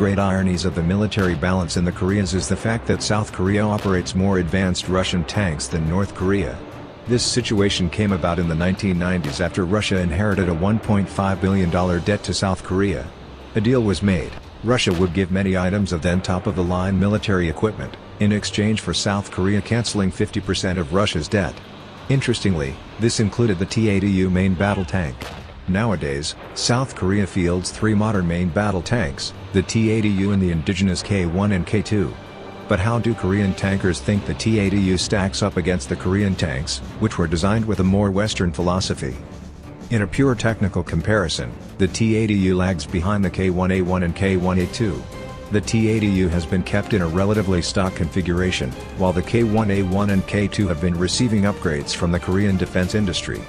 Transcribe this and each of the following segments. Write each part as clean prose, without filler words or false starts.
great ironies of the military balance in the Koreas is the fact that South Korea operates more advanced Russian tanks than North Korea. This situation came about in the 1990s after Russia inherited a $1.5 billion debt to South Korea. A deal was made. Russia would give many items of then top-of-the-line military equipment, in exchange for South Korea canceling 50% of Russia's debt. Interestingly, this included the T-80U main battle tank. Nowadays, South Korea fields three modern main battle tanks, the T-80U and the indigenous K-1 and K-2. But how do Korean tankers think the T-80U stacks up against the Korean tanks, which were designed with a more Western philosophy? In a pure technical comparison, the T-80U lags behind the K-1A1 and K-1A2. The T-80U has been kept in a relatively stock configuration, while the K-1A1 and K-2 have been receiving upgrades from the Korean defense industry.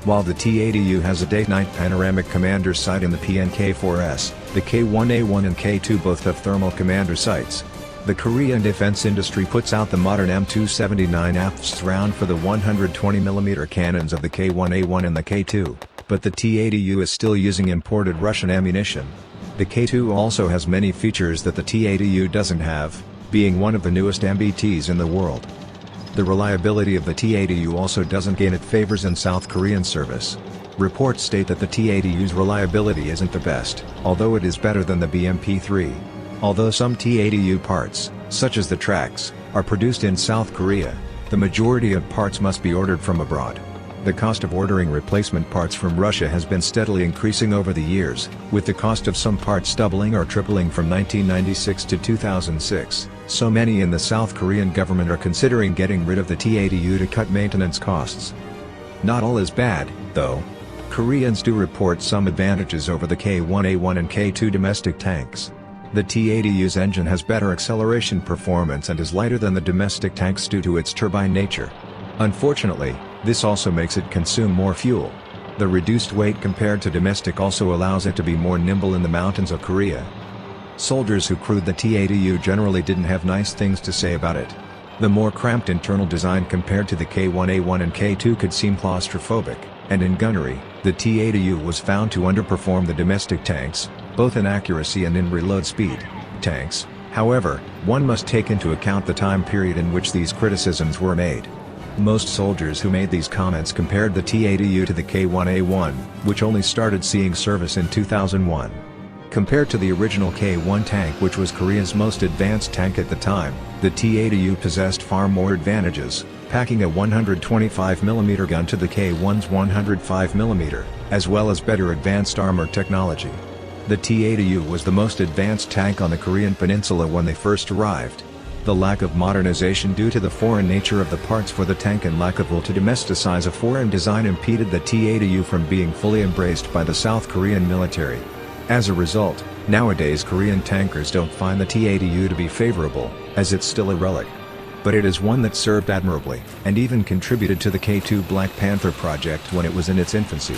While the T-80U has a day-night panoramic commander sight in the PNK-4S, the K-1A1 and K-2 both have thermal commander sights. The Korean defense industry puts out the modern M279 AFVS round for the 120mm cannons of the K-1A1 and the K-2, but the T-80U is still using imported Russian ammunition. The K-2 also has many features that the T-80U doesn't have, being one of the newest MBTs in the world. The reliability of the T-80U also doesn't gain it favors in South Korean service. Reports state that the T-80U's reliability isn't the best, although it is better than the BMP-3. Although some T-80U parts, such as the tracks, are produced in South Korea, the majority of parts must be ordered from abroad. The cost of ordering replacement parts from Russia has been steadily increasing over the years, with the cost of some parts doubling or tripling from 1996 to 2006, so many in the South Korean government are considering getting rid of the T-80U to cut maintenance costs. Not all is bad, though. Koreans do report some advantages over the K-1A1 and K-2 domestic tanks. The T-80U's engine has better acceleration performance and is lighter than the domestic tanks due to its turbine nature. Unfortunately, this also makes it consume more fuel. The reduced weight compared to domestic also allows it to be more nimble in the mountains of Korea. Soldiers who crewed the T-80U generally didn't have nice things to say about it. The more cramped internal design compared to the K-1A1 and K-2 could seem claustrophobic, and in gunnery, the T-80U was found to underperform the domestic tanks, both in accuracy and in reload speed. Tanks, however, one must take into account the time period in which these criticisms were made. Most soldiers who made these comments compared the T-80U to the K-1A1, which only started seeing service in 2001. Compared to the original K-1 tank, which was Korea's most advanced tank at the time, the T-80U possessed far more advantages, packing a 125mm gun to the K-1's 105mm, as well as better advanced armor technology. The T-80U was the most advanced tank on the Korean peninsula when they first arrived. The lack of modernization due to the foreign nature of the parts for the tank and lack of will to domesticize a foreign design impeded the T-80U from being fully embraced by the South Korean military. As a result, nowadays Korean tankers don't find the T-80U to be favorable, as it's still a relic. But it is one that served admirably, and even contributed to the K-2 Black Panther project when it was in its infancy.